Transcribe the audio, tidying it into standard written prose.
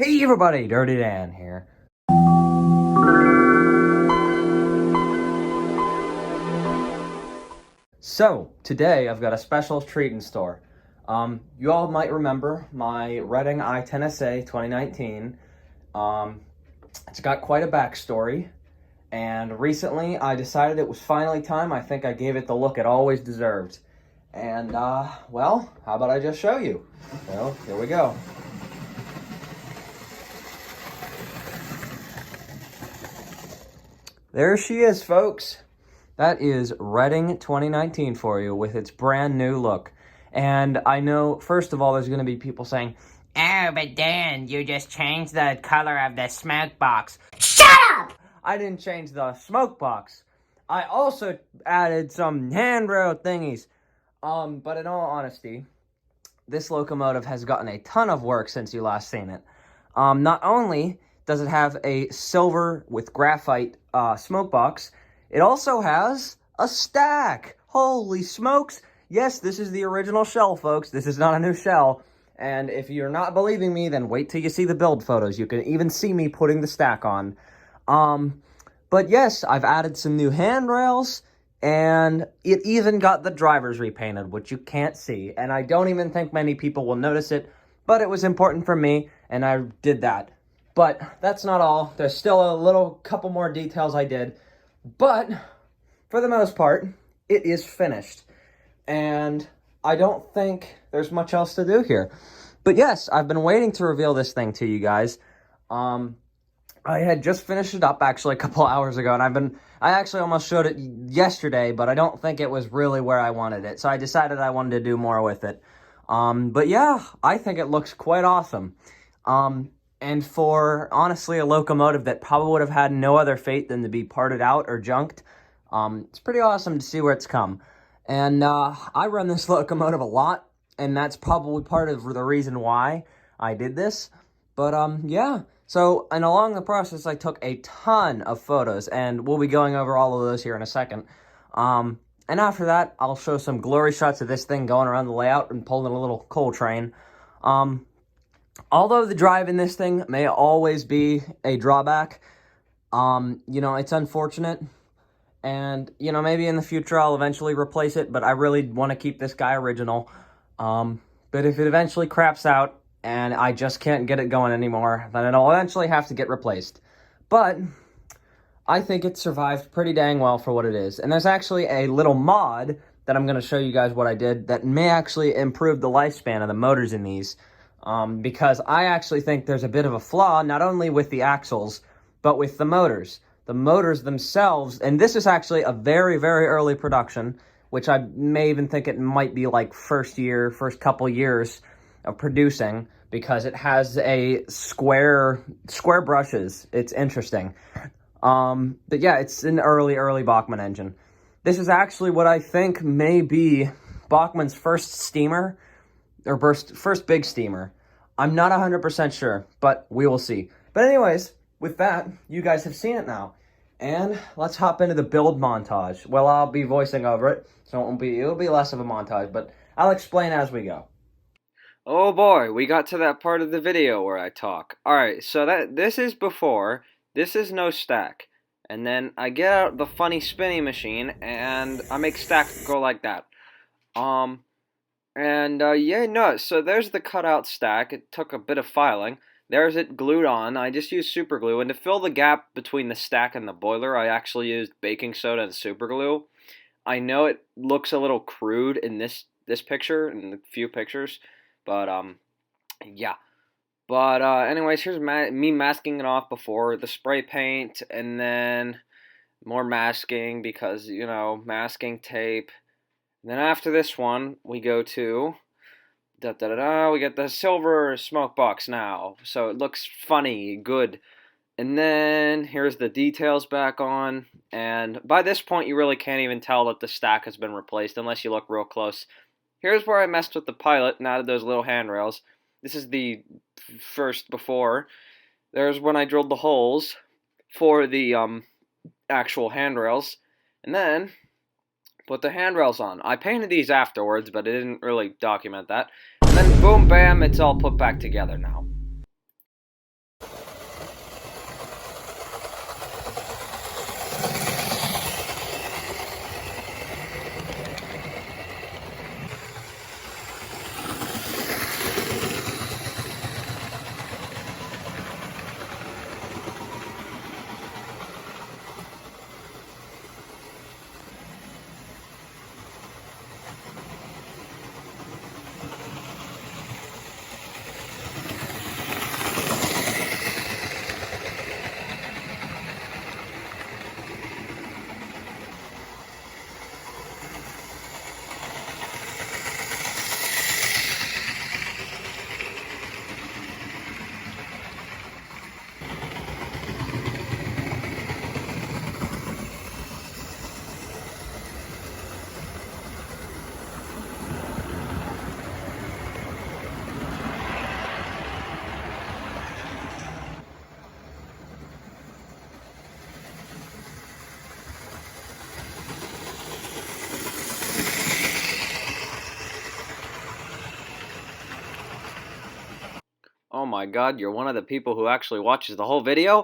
Hey everybody, Dirty Dan here. So, today I've got a special treat in store. You all might remember my Reading I10sa 2019. It's got quite a backstory, and recently I decided it was finally time. I think I gave it the look it always deserved. And, well, how about I just show you? Well, here we go. There she is, folks. That is Reading 2019 for you with its brand new look. And I know, first of all, there's going to be people saying, "Oh, but Dan, you just changed the color of the smoke box." "Shut up!" I didn't change the smoke box. I also added some handrail thingies. But in all honesty, this locomotive has gotten a ton of work since you last seen it. Not only does it have a silver with graphite smoke box, it also has a stack. Holy smokes. Yes, this is the original shell, folks. This is not a new shell. And if you're not believing me, then wait till you see the build photos. You can even see me putting the stack on. But yes, I've added some new handrails, and it even got the drivers repainted, which you can't see. And I don't even think many people will notice it, but it was important for me, and I did that. But that's not all. There's still a little couple more details I did. But for the most part, it is finished. And I don't think there's much else to do here. But yes, I've been waiting to reveal this thing to you guys. I had just finished it up actually a couple hours ago, and I actually almost showed it yesterday, but I don't think it was really where I wanted it. So I decided I wanted to do more with it. But yeah, I think it looks quite awesome. And for, honestly, a locomotive that probably would have had no other fate than to be parted out or junked, it's pretty awesome to see where it's come. And I run this locomotive a lot, and that's probably part of the reason why I did this. But yeah, so, and along the process, I took a ton of photos, and we'll be going over all of those here in a second. And after that, I'll show some glory shots of this thing going around the layout and pulling a little coal train. Although the drive in this thing may always be a drawback, it's unfortunate. And, maybe in the future I'll eventually replace it, but I really want to keep this guy original. But if it eventually craps out and I just can't get it going anymore, then it'll eventually have to get replaced. But I think it survived pretty dang well for what it is. And there's actually a little mod that I'm going to show you guys what I did that may actually improve the lifespan of the motors in these. Because I actually think there's a bit of a flaw, not only with the axles, but with the motors. The motors themselves, and this is actually a very, very early production, which I may even think it might be like first couple years of producing, because it has a square brushes. It's interesting. But yeah, it's an early Bachmann engine. This is actually what I think may be Bachmann's first steamer, or first big steamer. I'm not 100% sure, but we will see. But anyways, with that, you guys have seen it now. And let's hop into the build montage. Well, I'll be voicing over it, so it'll be less of a montage, but I'll explain as we go. Oh boy, we got to that part of the video where I talk. Alright, so this is before, this is no stack. And then I get out the funny spinning machine, and I make stack go like that. Yeah, no, so there's the cutout stack. It took a bit of filing. There's it glued on. I just used super glue, and to fill the gap between the stack and the boiler, I actually used baking soda and super glue. I know it looks a little crude in this picture, in the few pictures, but, yeah. But, anyways, here's me masking it off before the spray paint, and then more masking because, masking tape. And then after this one, we go to we get the silver smoke box now, so it looks funny, good. And then here's the details back on, and by this point you really can't even tell that the stack has been replaced unless you look real close. Here's where I messed with the pilot and added those little handrails. This is the first before. There's when I drilled the holes for the actual handrails, and then put the handrails on. I painted these afterwards, but I didn't really document that. And then boom, bam, it's all put back together now. my god, you're one of the people who actually watches the whole video?